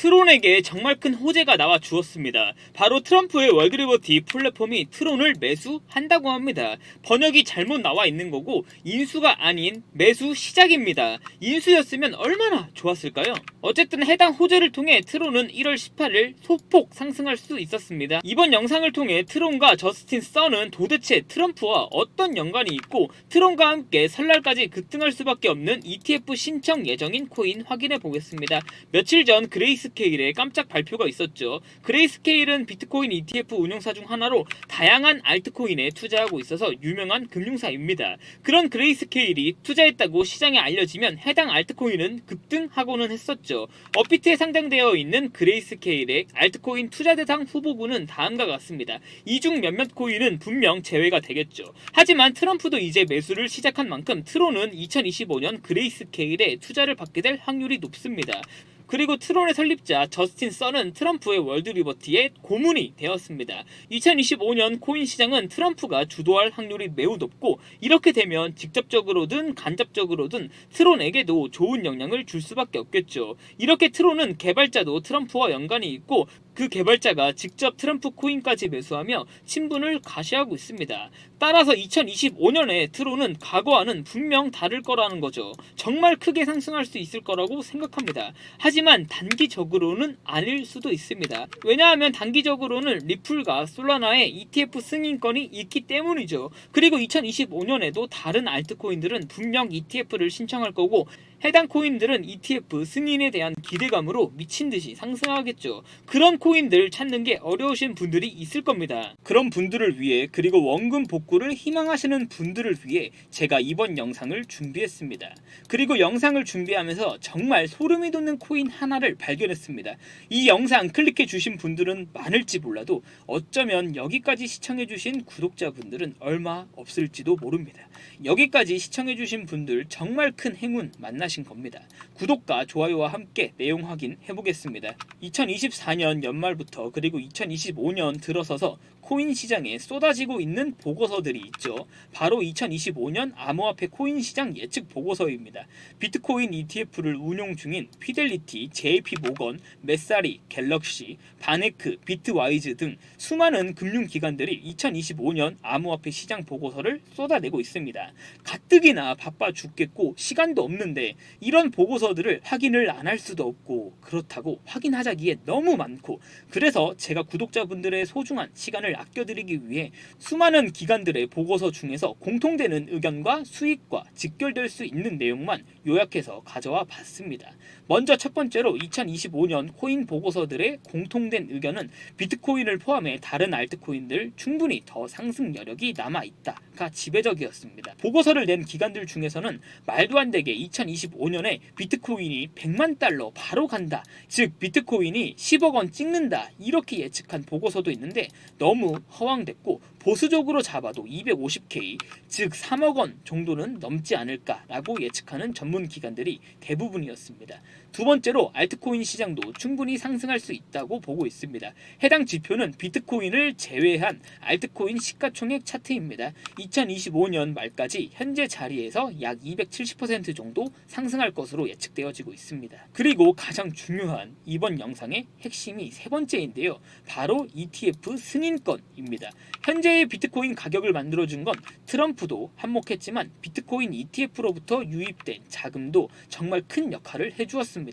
트론에게 정말 큰 호재가 나와 주었습니다. 바로 트럼프의 월드리버티 플랫폼이 트론을 매수한다고 합니다. 번역이 잘못 나와 있는 거고 인수가 아닌 매수 시작입니다. 인수였으면 얼마나 좋았을까요? 어쨌든 해당 호재를 통해 트론은 1월 18일 소폭 상승할 수 있었습니다. 이번 영상을 통해 트론과 저스틴 썬은 도대체 트럼프와 어떤 연관이 있고 트론과 함께 설날까지 급등할 수밖에 없는 ETF 신청 예정인 코인 확인해 보겠습니다. 며칠 전 그레이스케일의 깜짝 발표가 있었죠. 그레이스케일은 비트코인 ETF 운용사 중 하나로 다양한 알트코인에 투자하고 있어서 유명한 금융사입니다. 그런 그레이스케일이 투자했다고 시장에 알려지면 해당 알트코인은 급등하고는 했었죠. 업비트에 상장되어 있는 그레이스케일의 알트코인 투자 대상 후보군은 다음과 같습니다. 이 중 몇몇 코인은 분명 제외가 되겠죠. 하지만 트럼프도 이제 매수를 시작한 만큼 트론은 2025년 그레이스케일에 투자를 받게 될 확률이 높습니다. 그리고 트론의 설립자 저스틴 썬은 트럼프의 월드리버티의 고문이 되었습니다. 2025년 코인 시장은 트럼프가 주도할 확률이 매우 높고 이렇게 되면 직접적으로든 간접적으로든 트론에게도 좋은 영향을 줄 수밖에 없겠죠. 이렇게 트론은 개발자도 트럼프와 연관이 있고 그 개발자가 직접 트럼프 코인까지 매수하며 친분을 가시하고 있습니다. 따라서 2025년에 트론은 과거와는 분명 다를 거라는 거죠. 정말 크게 상승할 수 있을 거라고 생각합니다. 하지만 단기적으로는 아닐 수도 있습니다. 왜냐하면 단기적으로는 리플과 솔라나의 ETF 승인권이 있기 때문이죠. 그리고 2025년에도 다른 알트코인들은 분명 ETF를 신청할 거고 해당 코인들은 ETF 승인에 대한 기대감으로 미친듯이 상승하겠죠. 그런 코인들 찾는 게 어려우신 분들이 있을 겁니다. 그런 분들을 위해 그리고 원금 복구를 희망하시는 분들을 위해 제가 이번 영상을 준비했습니다. 그리고 영상을 준비하면서 정말 소름이 돋는 코인 하나를 발견했습니다. 이 영상 클릭해 주신 분들은 많을지 몰라도 어쩌면 여기까지 시청해 주신 구독자분들은 얼마 없을지도 모릅니다. 여기까지 시청해 주신 분들 정말 큰 행운 만나신 겁니다. 구독과 좋아요와 함께 내용 확인해 보겠습니다. 2024년 연말부터 그리고 2025년 들어서서 코인 시장에 쏟아지고 있는 보고서들이 있죠. 바로 2025년 암호화폐 코인 시장 예측 보고서입니다. 비트코인 ETF를 운용 중인 피델리티, JP모건, 메사리, 갤럭시, 바네크, 비트와이즈 등 수많은 금융기관들이 2025년 암호화폐 시장 보고서를 쏟아내고 있습니다. 가뜩이나 바빠 죽겠고 시간도 없는데 이런 보고서들을 확인을 안 할 수도 없고 그렇다고 확인하자기에 너무 많고 그래서 제가 구독자분들의 소중한 시간을 아껴드리기 위해 수많은 기관들의 보고서 중에서 공통되는 의견과 수익과 직결될 수 있는 내용만 요약해서 가져와 봤습니다. 먼저 첫 번째로 2025년 코인 보고서들의 공통된 의견은 비트코인을 포함해 다른 알트코인들 충분히 더 상승 여력이 남아있다가 지배적이었습니다. 보고서를 낸 기관들 중에서는 말도 안 되게 2025년에 비트코인이 100만 달러 바로 간다, 즉 비트코인이 10억 원 찍는다 이렇게 예측한 보고서도 있는데 너무 허황됐고 보수적으로 잡아도 250K, 즉 3억 원 정도는 넘지 않을까라고 예측하는 전문 기관들이 대부분이었습니다. 두 번째로 알트코인 시장도 충분히 상승할 수 있다고 보고 있습니다. 해당 지표는 비트코인을 제외한 알트코인 시가총액 차트입니다. 2025년 말까지 현재 자리에서 약 270% 정도 상승할 것으로 예측되어지고 있습니다. 그리고 가장 중요한 이번 영상의 핵심이 세 번째인데요. 바로 ETF 승인권입니다. 현재의 비트코인 가격을 만들어준 건 트럼프도 한몫했지만 비트코인 ETF로부터 유입된 자금도 정말 큰 역할을 해주었습니다.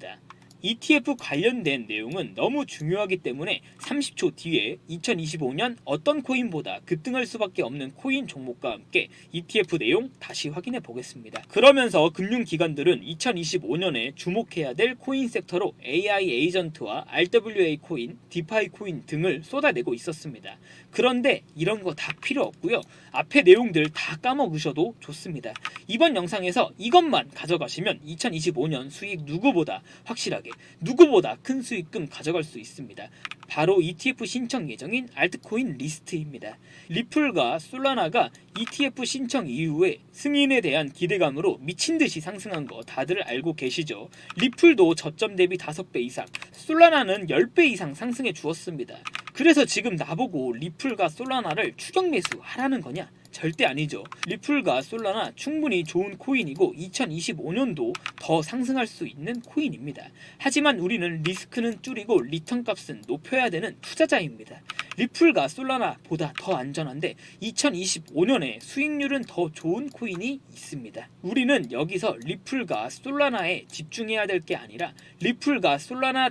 ETF 관련된 내용은 너무 중요하기 때문에 30초 뒤에 2025년 어떤 코인보다 급등할 수밖에 없는 코인 종목과 함께 ETF 내용 다시 확인해 보겠습니다. 그러면서 금융기관들은 2025년에 주목해야 될 코인 섹터로 AI 에이전트와 RWA 코인, 디파이 코인 등을 쏟아내고 있었습니다. 그런데 이런 거 다 필요 없고요. 앞에 내용들 다 까먹으셔도 좋습니다. 이번 영상에서 이것만 가져가시면 2025년 수익 누구보다 확실하게 누구보다 큰 수익금 가져갈 수 있습니다. 바로 ETF 신청 예정인 알트코인 리스트입니다. 리플과 솔라나가 ETF 신청 이후에 승인에 대한 기대감으로 미친듯이 상승한 거 다들 알고 계시죠? 리플도 저점 대비 5배 이상, 솔라나는 10배 이상 상승해 주었습니다. 그래서 지금 나보고 리플과 솔라나를 추격 매수하라는 거냐? 절대 아니죠. 리플과 솔라나 충분히 좋은 코인이고 2025년도 더 상승할 수 있는 코인입니다. 하지만 우리는 리스크는 줄이고 리턴 값은 높여야 되는 투자자입니다. 리플과 솔라나보다 더 안전한데 2025년에 수익률은 더 좋은 코인이 있습니다. 우리는 여기서 리플과 솔라나에 집중해야 될 게 아니라 리플과 솔라나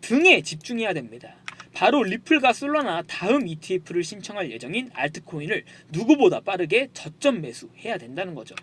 등에 집중해야 됩니다. 바로 리플과 솔라나 다음 ETF를 신청할 예정인 알트코인을 누구보다 빠르게 저점 매수해야 된다는 거죠.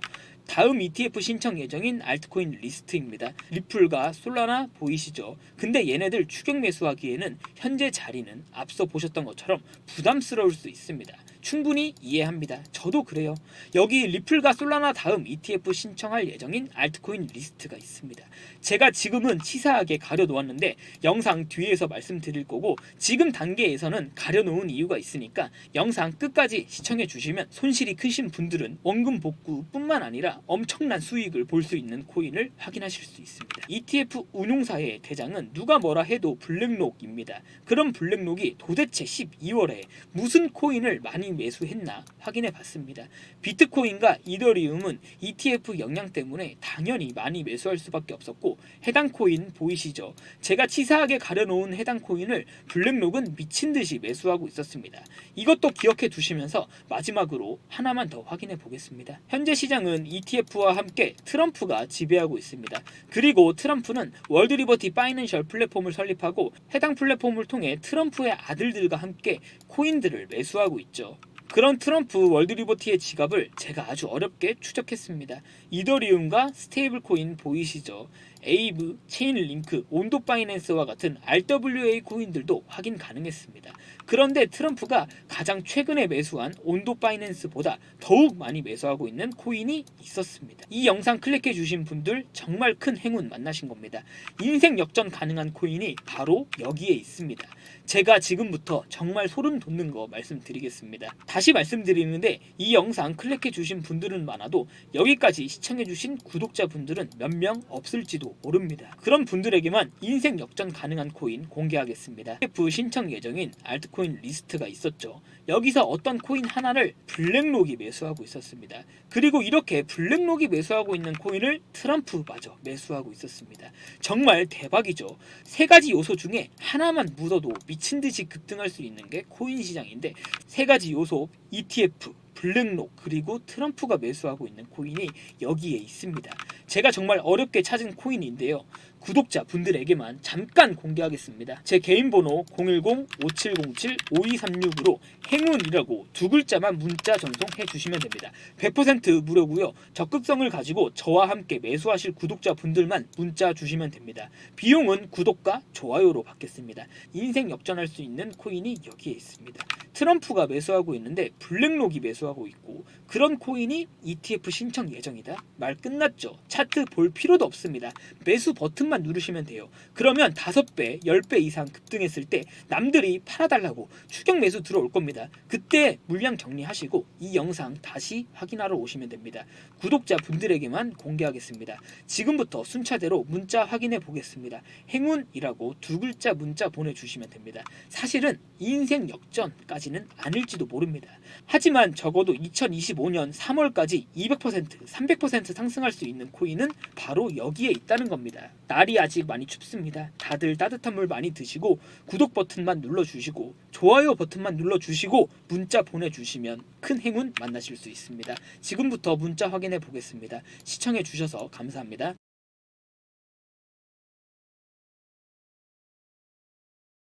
다음 ETF 신청 예정인 알트코인 리스트입니다. 리플과 솔라나 보이시죠? 근데 얘네들 추격 매수하기에는 현재 자리는 앞서 보셨던 것처럼 부담스러울 수 있습니다. 충분히 이해합니다. 저도 그래요. 여기 리플과 솔라나 다음 ETF 신청할 예정인 알트코인 리스트가 있습니다. 제가 지금은 치사하게 가려놓았는데 영상 뒤에서 말씀드릴 거고 지금 단계에서는 가려놓은 이유가 있으니까 영상 끝까지 시청해 주시면 손실이 크신 분들은 원금 복구뿐만 아니라 엄청난 수익을 볼 수 있는 코인을 확인하실 수 있습니다. ETF 운용사의 대장은 누가 뭐라 해도 블랙록입니다. 그럼 블랙록이 도대체 12월에 무슨 코인을 많이 매수했나 확인해 봤습니다. 비트코인과 이더리움은 ETF 영향 때문에 당연히 많이 매수할 수밖에 없었고 해당 코인 보이시죠? 제가 치사하게 가려놓은 해당 코인을 블랙록은 미친듯이 매수하고 있었습니다. 이것도 기억해 두시면서 마지막으로 하나만 더 확인해 보겠습니다. 현재 시장은 ETF와 함께 트럼프가 지배하고 있습니다. 그리고 트럼프는 월드리버티 파이낸셜 플랫폼을 설립하고 해당 플랫폼을 통해 트럼프의 아들들과 함께 코인들을 매수하고 있죠. 그런 트럼프 월드리버티의 지갑을 제가 아주 어렵게 추적했습니다. 이더리움과 스테이블 코인 보이시죠? 에이브, 체인링크, 온도 파이낸스와 같은 RWA 코인들도 확인 가능했습니다. 그런데 트럼프가 가장 최근에 매수한 온도 파이낸스보다 더욱 많이 매수하고 있는 코인이 있었습니다. 이 영상 클릭해 주신 분들 정말 큰 행운 만나신 겁니다. 인생 역전 가능한 코인이 바로 여기에 있습니다. 제가 지금부터 정말 소름 돋는 거 말씀드리겠습니다. 다시 말씀드리는데 이 영상 클릭해 주신 분들은 많아도 여기까지 시청해 주신 구독자분들은 몇 명 없을지도 모릅니다. 그런 분들에게만 인생 역전 가능한 코인 공개하겠습니다. ETF 신청 예정인 알트코인 리스트가 있었죠. 여기서 어떤 코인 하나를 블랙록이 매수하고 있었습니다. 그리고 이렇게 블랙록이 매수하고 있는 코인을 트럼프마저 매수하고 있었습니다. 정말 대박이죠. 세 가지 요소 중에 하나만 묻어도 미친듯이 급등할 수 있는 게 코인 시장인데 세 가지 요소 ETF, 블랙록 그리고 트럼프가 매수하고 있는 코인이 여기에 있습니다. 제가 정말 어렵게 찾은 코인인데요. 구독자 분들에게만 잠깐 공개하겠습니다. 제 개인 번호 010-5707-5236으로 행운이라고 두 글자만 문자 전송해 주시면 됩니다. 100% 무료고요. 적극성을 가지고 저와 함께 매수하실 구독자 분들만 문자 주시면 됩니다. 비용은 구독과 좋아요로 받겠습니다. 인생 역전할 수 있는 코인이 여기에 있습니다. 트럼프가 매수하고 있는데 블랙록이 매수하고 있고 그런 코인이 ETF 신청 예정이다? 말 끝났죠. 차트 볼 필요도 없습니다. 매수 버튼만 누르시면 돼요. 그러면 5배, 10배 이상 급등했을 때 남들이 팔아달라고 추격 매수 들어올 겁니다. 그때 물량 정리하시고 이 영상 다시 확인하러 오시면 됩니다. 구독자 분들에게만 공개하겠습니다. 지금부터 순차대로 문자 확인해 보겠습니다. 행운이라고 두 글자 문자 보내주시면 됩니다. 사실은 인생 역전까지는 아닐지도 모릅니다. 하지만 적어도 2025년 3월까지 200%, 300% 상승할 수 있는 코인은 바로 여기에 있다는 겁니다. 날이 아직 많이 춥습니다. 다들 따뜻한 물 많이 드시고 구독 버튼만 눌러주시고 좋아요 버튼만 눌러주시고 문자 보내주시면 큰 행운 만나실 수 있습니다. 지금부터 문자 확인해 보겠습니다. 시청해 주셔서 감사합니다.